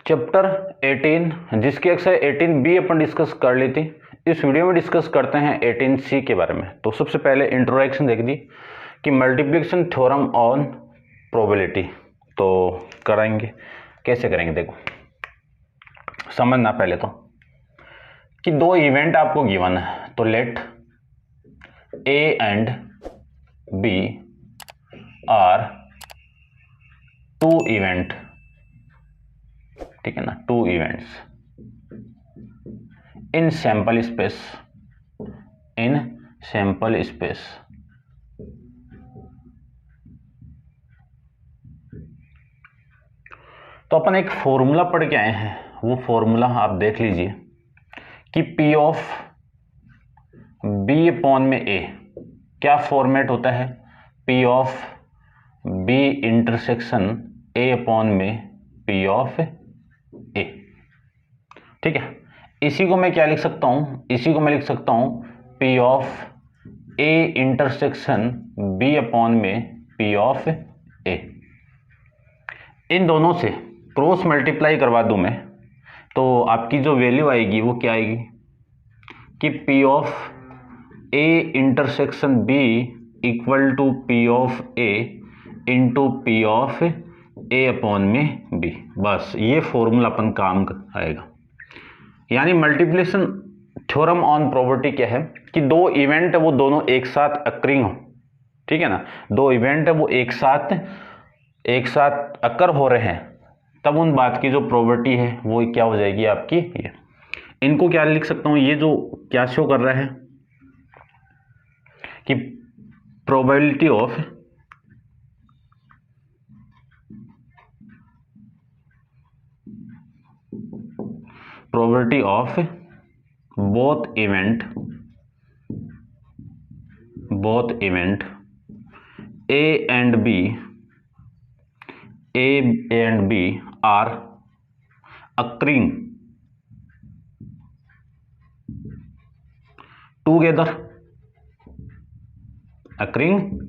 Chapter 18 जिसकी exercise 18B अपन discuss कर ली थी, इस वीडियो में डिस्कस करते हैं 18C के बारे में। तो सबसे पहले इंट्रोडक्शन देख दी कि मल्टीप्लिकेशन थ्योरम ऑन प्रोबेबिलिटी। तो कराएंगे, कैसे करेंगे देखो, समझना पहले तो कि दो इवेंट आपको गिवन है, तो let A and B are two event, ठीक है ना, two events in sample space, in sample space. तो अपन एक फॉर्मूला पढ़ के आए हैं, वो फॉर्मूला आप देख लीजिए कि P ऑफ B अपॉन में A क्या फॉर्मेट होता है, P of B intersection A upon में P ऑफ A, ठीक है। इसी को मैं क्या लिख सकता हूं, इसी को मैं लिख सकता हूं P of A intersection B upon में P ऑफ A। इन दोनों से क्रॉस मल्टीप्लाई करवा दूं मैं, तो आपकी जो वैल्यू आएगी वो क्या आएगी कि P of A intersection B equal to P of A into P of A upon में B। बस ये फॉर्मूला अपन काम आएगा। यानी मल्टीप्लिकेशन थ्योरम ऑन प्रोबेबिलिटी क्या है कि दो इवेंट है वो दोनों एक साथ अकरिंग हो, ठीक है ना, दो इवेंट है वो एक साथ अकर हो रहे हैं, तब उन बात की जो प्रोबेबिलिटी है वो क्या हो जाएगी आपकी ये। इनको क्या लिख सकता हूं, ये जो क्या शो कर रहा है कि probability of both event A and B are occurring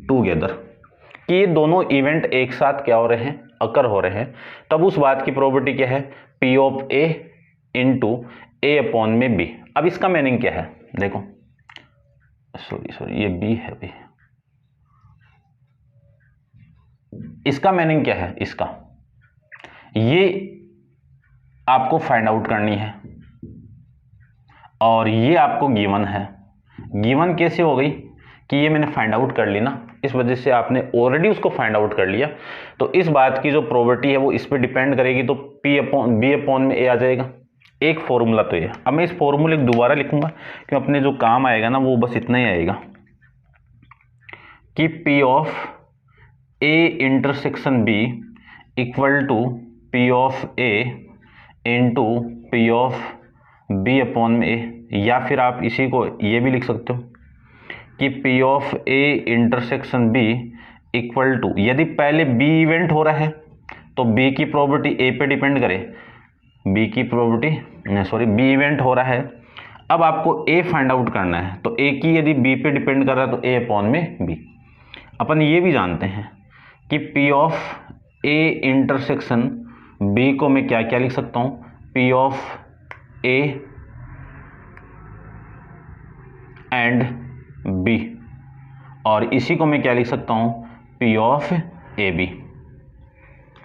together, कि ये दोनों इवेंट एक साथ क्या हो रहे हैं, अकर हो रहे हैं, तब उस बात की प्रोबेबिलिटी क्या है P of A into A upon में B। अब इसका मीनिंग क्या है देखो, सॉरी ये B है B। इसका मीनिंग क्या है, इसका ये आपको फाइंड आउट करनी है और ये आपको गिवन है। गिवन कैसे हो गई कि ये मैंने फाइंड आउट कर ली ना, इस वजह से आपने ऑलरेडी उसको फाइंड आउट कर लिया, तो इस बात की जो प्रोबेबिलिटी है वो इस पे डिपेंड करेगी, तो P अपॉन B अपॉन में A आ जाएगा। एक फॉर्मूला तो ये, अब मैं इस फॉर्मूले को दोबारा लिखूंगा क्योंकि अपने जो काम आएगा ना वो बस इतना ही आएगा कि P of A intersection B equal to P of A into P of B upon में A, या फिर आप इसी को ये भी लिख सकते हो कि P of A intersection B equal to, यदि पहले B इवेंट हो रहा है तो B की प्रोबेबिलिटी A पे डिपेंड करे, B इवेंट हो रहा है, अब आपको A फाइंड आउट करना है, तो A की यदि B पे डिपेंड कर रहा है तो A अपॉन में B। अपन ये भी जानते हैं कि P of A intersection B को मैं क्या क्या लिख सकता हूं, P of A and B, और इसी को मैं क्या लिख सकता हूं P ऑफ AB,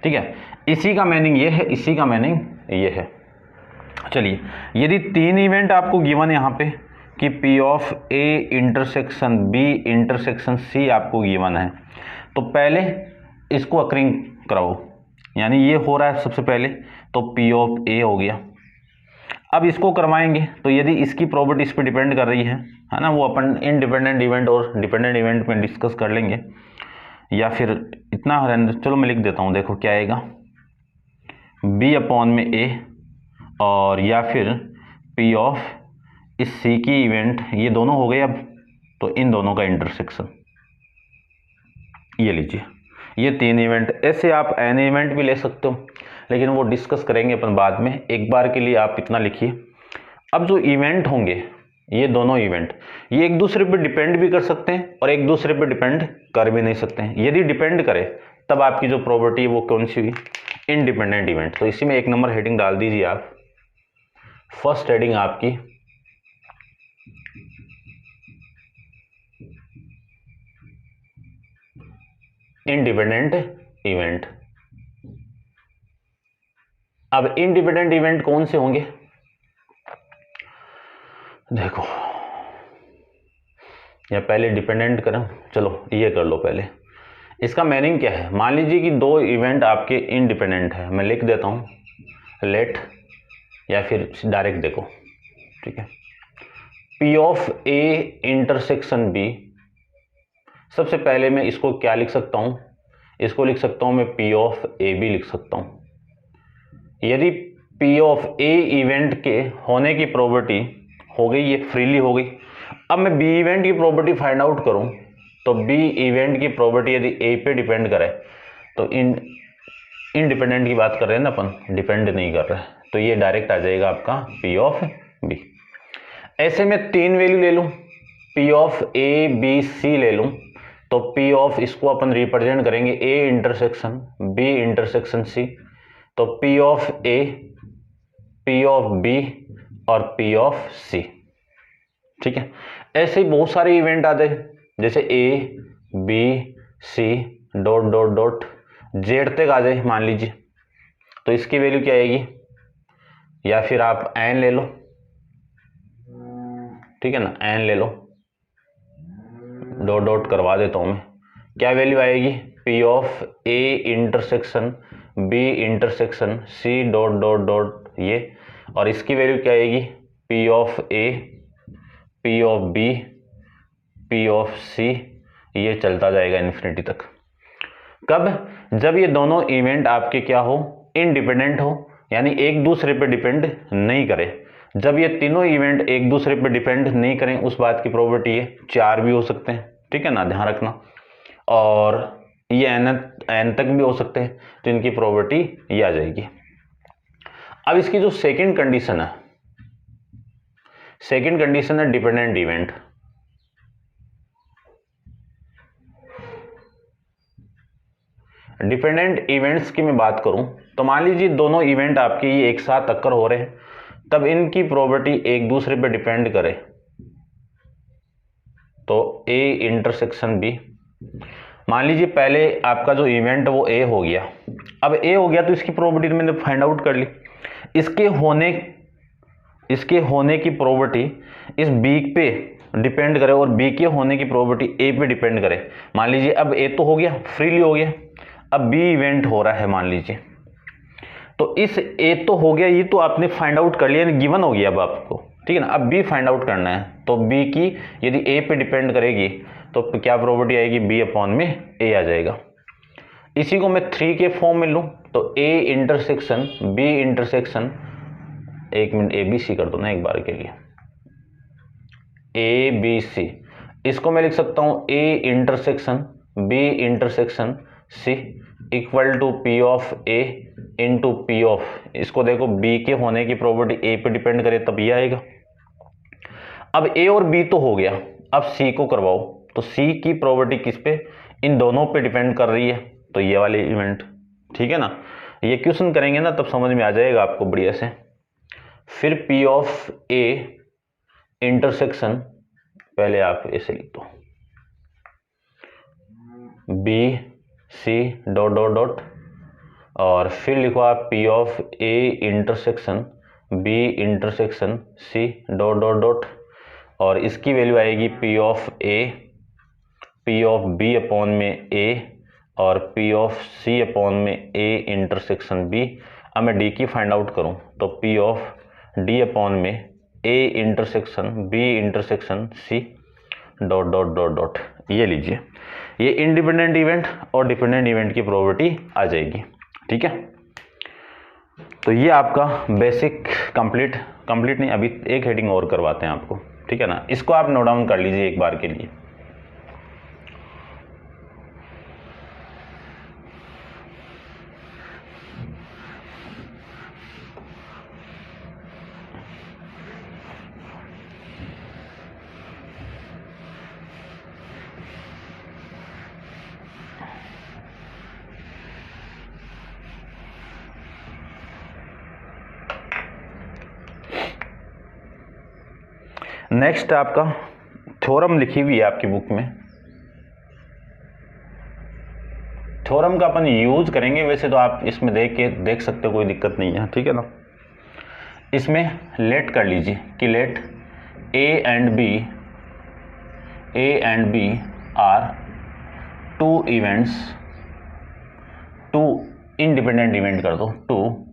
ठीक है। इसी का मीनिंग ये है, इसी का मीनिंग ये है। चलिए, यदि तीन इवेंट आपको गिवन है यहाँ पे कि P of A intersection B intersection C आपको गिवन है, तो पहले इसको अकरिंग कराओ, यानी ये हो रहा है सबसे पहले, तो P ऑफ A हो गया। अब इसको करवाएंगे तो यदि इसकी प्रोबेबिलिटी इस पर डिपेंड कर रही है ना, वो अपन इंडिपेंडेंट इवेंट और डिपेंडेंट इवेंट में डिस्कस कर लेंगे, या फिर इतना चलो मैं लिख देता हूँ, देखो क्या आएगा B अपॉन में A, और या फिर P ऑफ इस C की इवेंट, ये दोनों हो गए अब, तो इन दोनों का इंटरसेक्शन, ये लीजिए, ये तीन इवेंट। ऐसे आप एन इवेंट भी ले सकते हो, लेकिन वो डिस्कस करेंगे अपन बाद में, एक बार के लिए आप इतना लिखिए। अब जो इवेंट होंगे, ये दोनों इवेंट, ये एक दूसरे पे डिपेंड भी कर सकते हैं और एक दूसरे पे डिपेंड कर भी नहीं सकते हैं। यदि डिपेंड करे तब आपकी जो प्रोबेबिलिटी है वो कौन सी हुई, इंडिपेंडेंट इवेंट। तो इसी में 1 नंबर हेडिंग डाल दीजिए आप। फर्स्ट हेडिंग आपकी इंडिपेंडेंट इवेंट। अब इंडिपेंडेंट इवेंट कौन से होंगे, देखो या पहले डिपेंडेंट करें, चलो ये कर लो पहले। इसका मीनिंग क्या है, मान लीजिए कि 2 इवेंट आपके इंडिपेंडेंट है, मैं लिख देता हूं लेट, या फिर डायरेक्ट देखो, ठीक है। P of A intersection B, सबसे पहले मैं इसको क्या लिख सकता हूं, इसको लिख सकता हूं मैं P ऑफ AB लिख सकता हूं। यदि P ऑफ A इवेंट के होने की प्रोबेबिलिटी हो गई, ये फ्रीली हो गई। अब मैं B इवेंट की प्रोबेबिलिटी फाइंड आउट करूं, तो B इवेंट की प्रोबेबिलिटी यदि A पे डिपेंड करे, तो इंडिपेंडेंट की बात कर रहे हैं ना अपन, डिपेंड नहीं कर रहे, तो ये डायरेक्ट आ जाएगा आपका P ऑफ B। ऐसे में 3 वैल्यू ले लूं, P of A B C ले लूं, तो P ऑफ, इसको अपन रिप्रेजेंट करेंगे A intersection B intersection C, तो P of A, P of B और P ऑफ C, ठीक है। ऐसे ही बहुत सारे इवेंट आते हैं, जैसे A B C dot dot dot Z तक आ जाए मान लीजिए, तो इसकी वैल्यू क्या आएगी, या फिर आप N ले लो, ठीक है ना, N ले लो, डॉट डॉट करवा देता हूं मैं, क्या वैल्यू आएगी, P of A intersection B intersection C dot dot dot ये, और इसकी वैल्यू क्या आएगी, P of A P of B P of C, ये चलता जाएगा इन्फिनिटी तक। कब, जब ये दोनों इवेंट आपके क्या हो, इंडिपेंडेंट हो, यानी एक दूसरे पे डिपेंड नहीं करे। जब ये तीनों इवेंट एक दूसरे पे डिपेंड नहीं करें, उस बात की प्रोबेबिलिटी है 4 भी हो सकते हैं, ठीक है ना, ध्यान रखना। और ये n तक भी हो सकते हैं, तो इनकी प्रोबेबिलिटी ये आ जाएगी। अब इसकी जो सेकंड कंडीशन है, सेकंड कंडीशन है डिपेंडेंट इवेंट। डिपेंडेंट इवेंट्स की मैं बात करूं, तो मान लीजिए दोनों इवेंट आपके ये एक साथ अक्कर हो रहे हैं, तब इनकी प्रोबेबिलिटी एक दूसरे पे डिपेंड करे, तो A इंटरसेक्शन B, मान लीजिए पहले आपका जो इवेंट वो A हो गया, अब A हो गया तो इसकी प्रोबेबिलिटी मैंने फाइंड आउट कर ली, इसके होने की प्रोबेबिलिटी इस B पे डिपेंड करे और B के होने की प्रोबेबिलिटी A पे डिपेंड करे। मान लीजिए अब A तो हो गया, फ्रीली हो गया, अब B इवेंट हो रहा है मान लीजिए, तो इस A तो हो गया, ये तो आपने फाइंड आउट कर लिया, गिवन हो गया अब आपको, ठीक है ना। अब B फाइंड आउट करना है, तो B की यदि A पे डिपेंड करेगी, तो क्या प्रोबेबिलिटी आएगी, B अपॉन में A आ जाएगा। इसी को मैं 3 के फॉर्म में लूं, तो A इंटरसेक्शन B इंटरसेक्शन, एक मिनट ABC कर दो ना एक बार के लिए, ABC, इसको मैं लिख सकता हूं A intersection B intersection C equal to P of A into P of, इसको देखो B के होने की प्रोबेबिलिटी A पे डिपेंड करे तब ये आएगा। अब A और B तो हो गया, अब C को करवाओ, तो C की प्रोबेबिलिटी किस पे, इन दोनों पे डिपेंड कर रही है, तो ये वाले इवेंट, ठीक है ना। ये क्वेश्चन करेंगे ना तब समझ में आ जाएगा आपको बढ़िया से। फिर P ऑफ A इंटरसेक्शन, पहले आप ऐसे लिख दो B C dot dot dot, और फिर लिखो आप P of A intersection B intersection C dot dot dot, और इसकी वैल्यू आएगी P of A P of B upon में A और P ऑफ C अपॉन में A इंटरसेक्शन B। अब मैं D की फाइंड आउट करूं, तो P ऑफ D अपॉन में A intersection B intersection C dot dot dot dot, ये लीजिए, ये इंडिपेंडेंट इवेंट और डिपेंडेंट इवेंट की प्रोबेबिलिटी आ जाएगी, ठीक है। तो ये आपका बेसिक कंप्लीट नहीं, अभी एक हेडिंग और करवाते हैं आपको, ठीक है ना। इसको आप नोट डाउन कर लीजिए एक बार के लिए। नेक्स्ट आपका थ्योरम लिखी हुई है आपकी बुक में, थ्योरम का अपन यूज करेंगे। वैसे तो आप इसमें देख सकते हो, कोई दिक्कत नहीं है, ठीक है ना। इसमें लेट कर लीजिए कि let A and B are two independent event कर दो, टू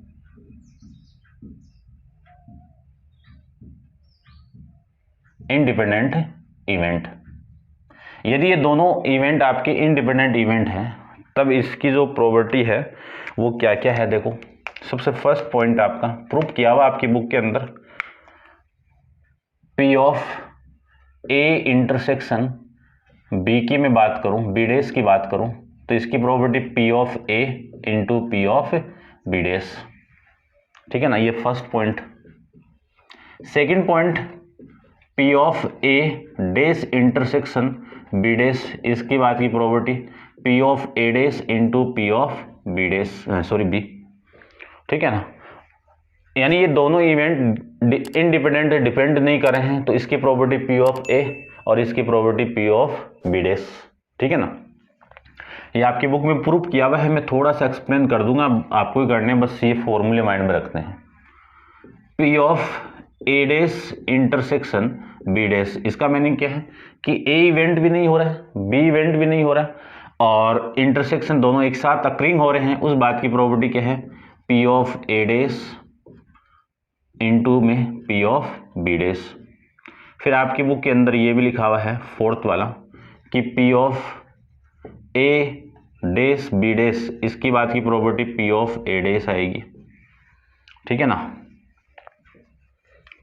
इंडिपेंडेंट इवेंट। यदि ये दोनों इवेंट आपके इंडिपेंडेंट इवेंट हैं, तब इसकी जो प्रोबेबिलिटी है वो क्या क्या है, देखो। सबसे फर्स्ट पॉइंट आपका प्रूफ किया हुआ आपकी बुक के अंदर, P of A intersection B की मैं बात करूं, बी डेस की बात करूं, तो इसकी probability P of A into P of B dash, ठीक है ना। ये first point. Second point, P of A dash intersection B dash, इसकी बात की probability P of A dash into P of B dash, sorry B, ठीक है ना। यानी ये दोनों इवेंट इंडिपेंडेंट डिपेंड नहीं कर रहे हैं, तो इसकी प्रोबेबिलिटी पी ऑफ ए और इसकी probability P of B dash, ठीक है ना। ये आपकी बुक में प्रूफ किया हुआ है, मैं थोड़ा सा एक्सप्लेन कर दूंगा, आपको ही करने हैं, बस ये फॉर्मूले माइंड में रखते हैं। P of A dash intersection B dash, इसका मीनिंग क्या है कि ए इवेंट भी नहीं हो रहा है, बी इवेंट भी नहीं हो रहा है, और इंटरसेक्शन दोनों एक साथ अक्रिंग हो रहे हैं, उस बात की प्रोबेबिलिटी क्या है, P of A dash into में पी ऑफ बी डेस। फिर आपकी बुक के अंदर ये भी लिखा हुआ है फोर्थ वाला कि P of A dash B dash, इसकी बात की probability P of A dash आएगी, ठीक है ना।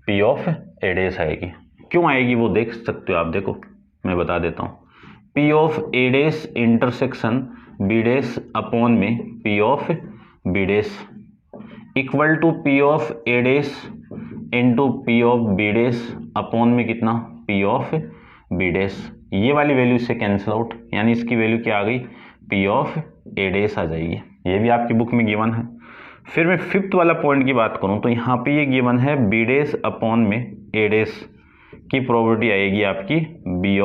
पी ऑफ ए डेस आएगी, क्यों आएगी वो देख सकते हो आप, देखो मैं बता देता हूँ। P of A dash intersection B dash upon में P of B dash equal to P of A dash into P of B dash upon में कितना, पी ऑफ बी डेस। ये वाली वैल्यू से कैंसिल आउट, यानी इसकी वैल्यू क्या आ गई, पी ऑफ ए डेस आ जाएगी। ये भी आपकी बुक में गिवन है। फिर मैं फिफ्थ वाला पॉइंट की बात करूं तो यहाँ पे ये गिवन है बी डेस अपॉन में ए डेस की प्रोबेबिलिटी आएगी आपकी पी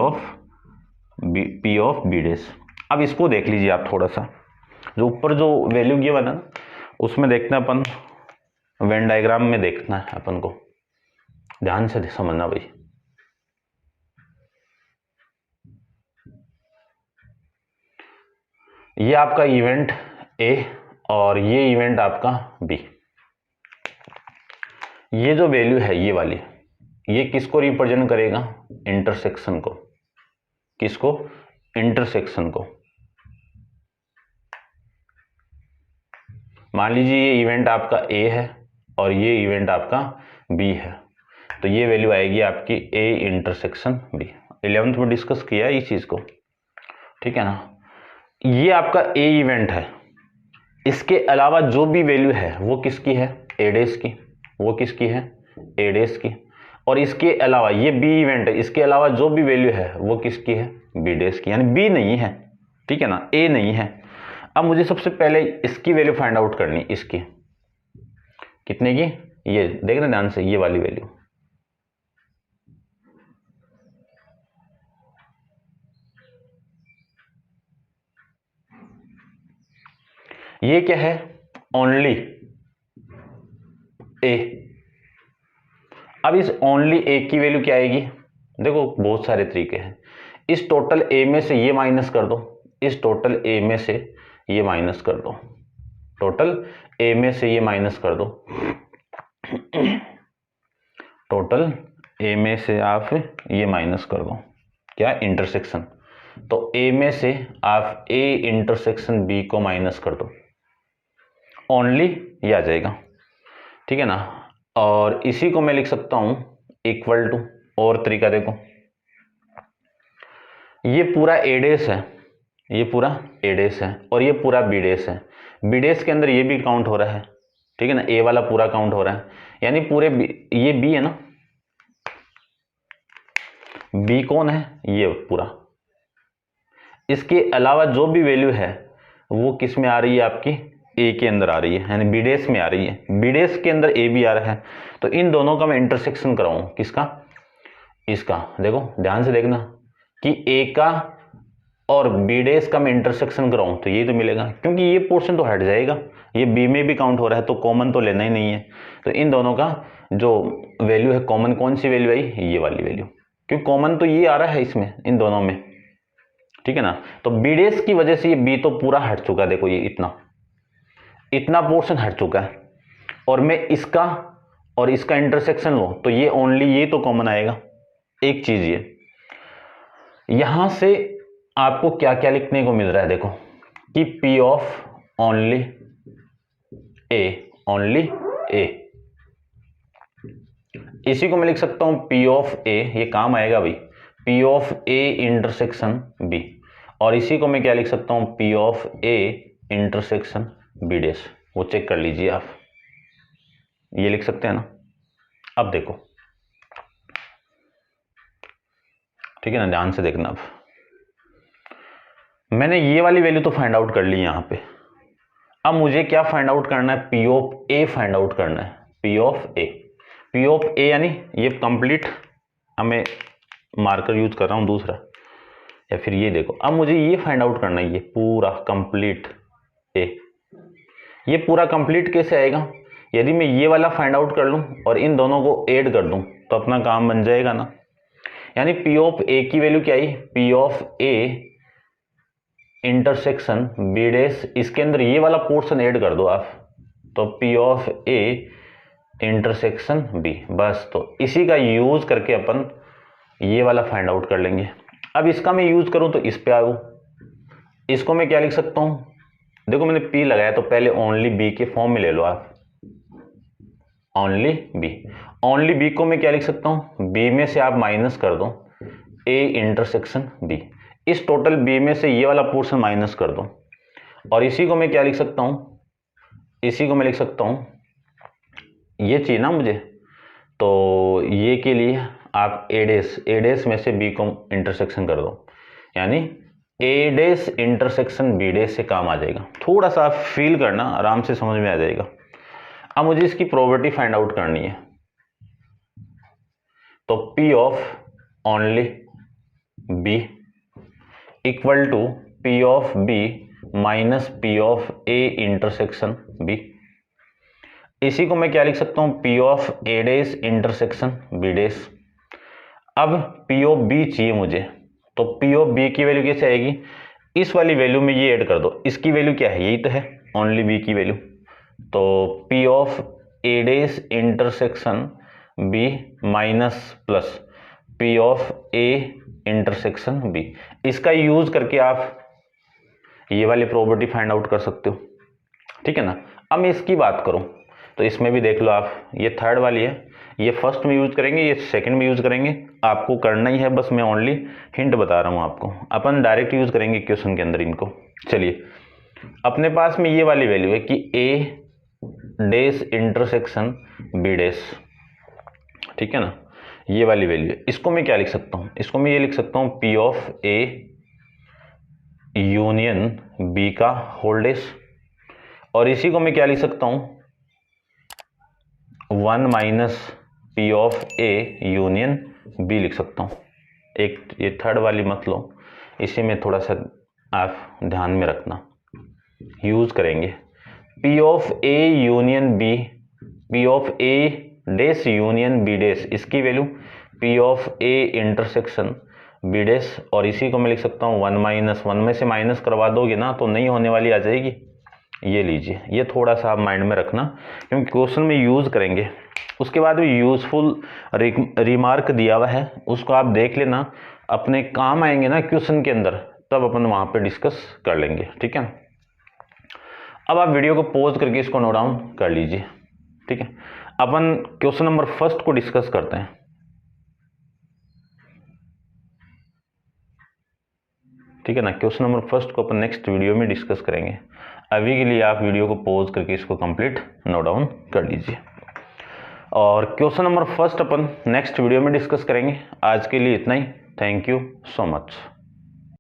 ऑफ बी डेस। अब इसको देख लीजिए आप, थोड़ा सा जो ऊपर जो वैल्यू गिवन है उसमें देखना अपन, वेन डायग्राम में देखना है अपन को, ध्यान से समझना भाई। ये आपका इवेंट ए और ये इवेंट आपका बी। ये जो वैल्यू है ये वाली, ये किसको रिप्रेजेंट करेगा, इंटरसेक्शन को। किसको, इंटरसेक्शन को। मान लीजिए ये इवेंट आपका ए है और ये इवेंट आपका बी है, तो ये वैल्यू आएगी आपकी ए इंटरसेक्शन बी। 11th में डिस्कस किया है इस चीज को, ठीक है ना। ये आपका ए इवेंट है, इसके अलावा जो भी वैल्यू है वो किसकी है, ए डेस की, वो किसकी है, ए डेस की। और इसके अलावा ये बी इवेंट है, इसके अलावा जो भी वैल्यू है वो किसकी है, बी डेस की, यानी बी नहीं है, ठीक है ना, ए नहीं है। अब मुझे सबसे पहले इसकी वैल्यू फाइंड आउट करनी, इसकी कितने की, ये देखना ध्यान से, ये वाली वैल्यू। ये क्या है, ओनली ए। अब इस ओनली ए की वैल्यू क्या आएगी, देखो बहुत सारे तरीके हैं। इस टोटल ए में से ये माइनस कर दो, इस टोटल ए में से ये माइनस कर दो, टोटल ए में से ये माइनस कर दो, टोटल ए में से आप ये माइनस कर दो, क्या, इंटरसेक्शन। तो ए में से आप ए इंटरसेक्शन बी को माइनस कर दो, ओनली ये आ जाएगा, ठीक है ना। और इसी को मैं लिख सकता हूं इक्वल टू, और तरीका देखो, ये पूरा ए डेस है, ये पूरा ए डेस है और ये पूरा बी डेस है। बी डेस के अंदर ये भी काउंट हो रहा है, ठीक है ना, ए वाला पूरा काउंट हो रहा है, यानी पूरे ये बी है ना, बी कौन है, ये पूरा। इसके अलावा जो भी वैल्यू है वो किस में आ रही है, आपकी ए के अंदर आ रही है, यानी बी डेस में आ रही है। बी डेस के अंदर ए भी आ रहा है, तो इन दोनों का मैं इंटरसेक्शन कराऊं, किसका, इसका देखो ध्यान से देखना कि ए का और बी डेस का मैं इंटरसेक्शन कराऊं तो ये तो मिलेगा, क्योंकि ये पोर्शन तो हट जाएगा, ये बी में भी काउंट हो रहा है तो कॉमन तो लेना ही नहीं है। तो इन दोनों का जो वैल्यू है कॉमन, कौन सी वैल्यू आई, ये वाली वैल्यू, क्योंकि कॉमन तो ये आ रहा है इसमें इन दोनों में, ठीक है ना। तो बी डेस की वजह से ये बी तो पूरा हट चुका है, देखो ये इतना पोर्शन हट चुका है, और मैं इसका और इसका इंटरसेक्शन लो तो ये ओनली ये तो कॉमन आएगा। एक चीज ये यहां से आपको क्या क्या लिखने को मिल रहा है, देखो कि P ऑफ ओनली ए, इसी को मैं लिख सकता हूं P ऑफ ए, ये काम आएगा भाई, P of A intersection B, और इसी को मैं क्या लिख सकता हूं P of A intersection B dash, वो चेक कर लीजिए आप, ये लिख सकते हैं ना। अब देखो ठीक है ना, ध्यान से देखना। अब मैंने ये वाली वैल्यू तो फाइंड आउट कर ली यहां पे, अब मुझे क्या फाइंड आउट करना है, P of A find out करना है, P ऑफ ए यानी ये कंप्लीट, अब मैं मार्कर यूज कर रहा हूं दूसरा, या फिर ये देखो, अब मुझे ये फाइंड आउट करना है, ये पूरा कंप्लीट ए, ये पूरा कंप्लीट कैसे आएगा, यदि मैं ये वाला फाइंड आउट कर लूं और इन दोनों को ऐड कर दूं तो अपना काम बन जाएगा ना। यानी P ऑफ ए की वैल्यू क्या आई, P of A intersection B dash, इसके अंदर ये वाला पोर्शन ऐड कर दो आप, तो P of A intersection B, बस तो इसी का यूज करके अपन ये वाला फाइंड आउट कर लेंगे। अब इसका मैं यूज करूं तो इस पे आऊं, इसको मैं क्या लिख सकता हूं, देखो मैंने P लगाया तो पहले ओनली बी के फॉर्म में ले लो आप, ओनली बी को मैं क्या लिख सकता हूं, बी में से आप माइनस कर दो ए इंटरसेक्शन बी, इस टोटल बी में से ये वाला पोर्शन माइनस कर दो, और इसी को मैं क्या लिख सकता हूं, इसी को मैं लिख सकता हूं, ये चाहिए ना मुझे, तो ये के लिए आप ए डैश में से बी को इंटरसेक्शन कर दो, यानी ए डैश इंटरसेक्शन बी डैश से काम आ जाएगा। थोड़ा सा आप फील करना, आराम से समझ में आ जाएगा। अब मुझे इसकी प्रोबेबिलिटी फाइंड आउट करनी है, तो P of only B equal to P of B minus P of A intersection B, इसी को मैं क्या लिख सकता हूं, P of A dash intersection B dash. अब P ऑफ B चाहिए मुझे, तो P ऑफ B की वैल्यू कैसे आएगी, इस वाली वैल्यू में ये ऐड कर दो, इसकी वैल्यू क्या है, यही तो है ओनली B की वैल्यू, तो P of A dash intersection B minus plus P of A intersection B, इसका यूज करके आप ये वाली प्रोबेबिलिटी फाइंड आउट कर सकते हो, ठीक है ना। अब मैं इसकी बात करूं तो इसमें भी देख लो आप, ये थर्ड वाली है, ये फर्स्ट में यूज करेंगे, ये सेकंड में यूज करेंगे, आपको करना ही है, बस मैं ओनली हिंट बता रहा हूं आपको, अपन डायरेक्ट यूज करेंगे क्वेश्चन के अंदर इनको। चलिए अपने पास में ये वाली वैल्यू है कि A dash intersection B dash, ठीक है ना, ये वाली वैल्यू है, इसको मैं क्या लिख सकता हूं, इसको मैं ये लिख सकता हूं P of A union B का होल डैश, और इसी को मैं क्या लिख सकता हूं 1 minus P of A union B लिख सकता हूं। एक ये थर्ड वाली मत लो, इसी में थोड़ा सा आप ध्यान में रखना, यूज करेंगे P of A union B, P of A dash union B dash, इसकी value P of A intersection B dash, और इसी को मैं लिख सकता हूँ 1 माइनस, 1 में से माइनस करवा दोगे ना तो नहीं होने वाली आ जाएगी, ये लीजिए, ये थोड़ा सा आप माइंड में रखना क्योंकि क्वेश्चन में यूज करेंगे। उसके बाद भी यूजफुल रिमार्क दिया हुआ है, उसको आप देख लेना, अपने काम आएंगे ना क्वेश्चन के अंदर, तब अपन वहां पे डिस्कस कर लेंगे, ठीक है। अब आप वीडियो को पॉज करके इसको नोट डाउन कर लीजिए, ठीक है। अपन क्वेश्चन नंबर फर्स्ट को डिस्कस करते हैं, ठीक है ना। क्वेश्चन नंबर फर्स्ट को अपन नेक्स्ट वीडियो में डिस्कस करेंगे, अभी के लिए आप वीडियो को पॉज करके इसको कंप्लीट नोट डाउन कर लीजिए, और क्वेश्चन नंबर फर्स्ट अपन नेक्स्ट वीडियो में डिस्कस करेंगे। आज के लिए इतना ही, थैंक यू सो मच।